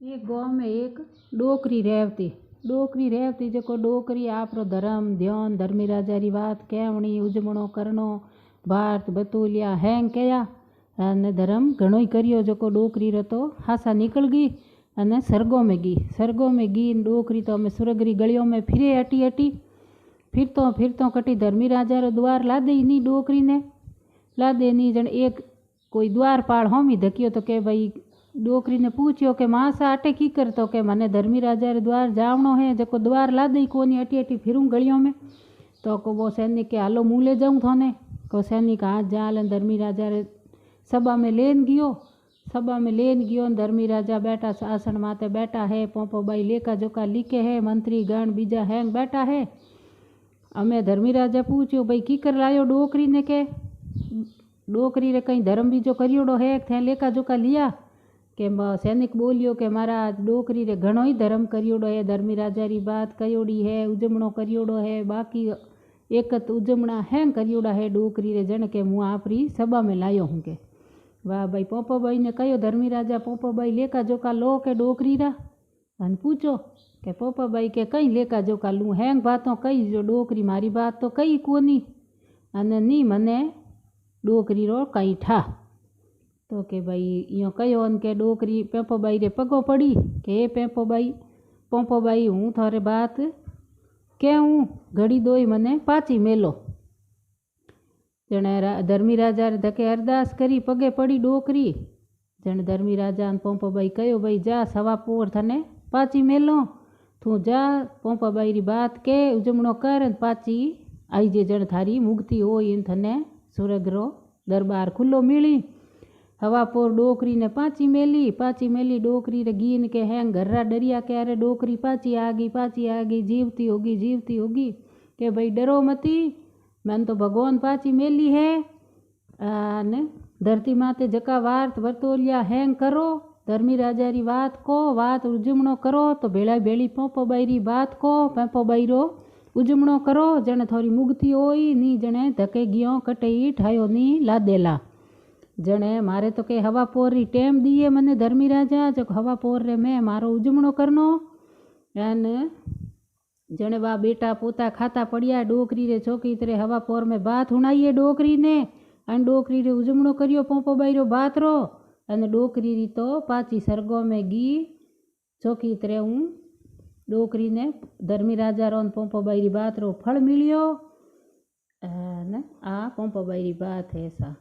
एक गांव में एक डोकरी रहती जो डोकरी आपरो धर्म ध्यान धर्मी राजा री बात कहवणी उजमणो करनो भारत बतूलिया हैंग कया अने धर्म घणो ही करियो जो डोकरी रो तो हासा निकल गई अने सरगो में गई डोकरी तो हमें सुरगरी गलियों में फिरे हटी फिरतो कटी धर्मी राजा रो द्वार ला दे नी डोकरी ने ला दे नी जन एक कोई द्वारपाल होमी धकियो तो के भाई डोकरी ने पूछ्यो के मासा अटे की करतो के मने धर्मी राजा रे द्वार जावणो है जको द्वार ला दई कोनी अटी फिरूं गलियों में तो को वो सैनिक के हालो मुँह ले जाऊँ थोने को सैनिक हाथ जाल धर्मी राजा रे सभा में लेन गयो धर्मी राजा बैठा आसन माते बैठा है पोंपो बाई लेका जोका लिखे है मंत्री गण बीजा है बैठा है अमे धर्मी राजा पूछ्यो भाई की कर लायो डोकरी ने के डोकरी रे कहीं धर्म बीजो करियोड़ो है थे लेका जोका लिया के सैनिक बोलियो के मारा डोकरी रे घणो ही धर्म करियोड़ो है धर्मी राजा री बात कयोड़ी है उजमणो करियोड़ो है बाकी एक उजमणा है करियोड़ा है डोकरी रे जन के मुँ आपरी सभा में लायो हूँ के वाह भाई पोपो बाई ने कहो धर्मी राजा पोपो बाई लेका जोका लो के डोकरी रा अन पूछो के पोपो बाई के कई लेका जोका लूँ हैंग बातों कई जो डोकरी मारी बात तो कई कोनी अने नी मने डोकरी रो कई ठा तो के भाई यो कहो के डोकरी पेपो बाई रे पगो पड़ी के पोपो बाई हूँ थारे बात के हूँ घड़ी दोई मने पाची मेलो जने धर्मी राजा रे धके अरदास करी पगे पड़ी डोकरी जन धर्मी राजा पोपो बाई कहो भाई जा सवा पोर थने पाची मेलो तू जा पोपो बाई री बात के उजमणो कर पाची आई जे जन थारी मुक्ति हो इन थने सुरग रो दरबार खुलो मिली हवा पोर डोकरी ने पाची मेली डोकरी रे गीन के हैंग घर्रा डरिया के अरे डोकरी पाची आ गई जीवती होगी के भाई डरो मती मन तो भगवान पाची मेली है ने धरती माते जका वार्त वर्तोलिया हैंग करो धर्मी राजा री बात उजमणो करो तो भेड़ा भेड़ी पोपो बाई री बात को पेपो बाई रो उजमणो करो जने थोड़ी मुक्ति होई नी जने धके गियो कटई ठायो नी ला देला जने मारे तो के हवा पोर री टेम दिए मने धर्मी राजा जो हवा पोर रे मैं मारो उजमणो करनो एन जने बा बेटा पोता खाता पड़िया डोकरी रे चौकी तरे हवा पोर में बात हुणाइए डोकरी ने अन डोकरी रे उजमणो करियो पोपो बाई रो बात रो अने डोकरी री तो पाची सरगो में गी चौकी तरे हूँ डोकरी ने धर्मी राजा रो पोपो बाई री बात रो फल मिलियो आ पोपो बाई री बात है ऐसा।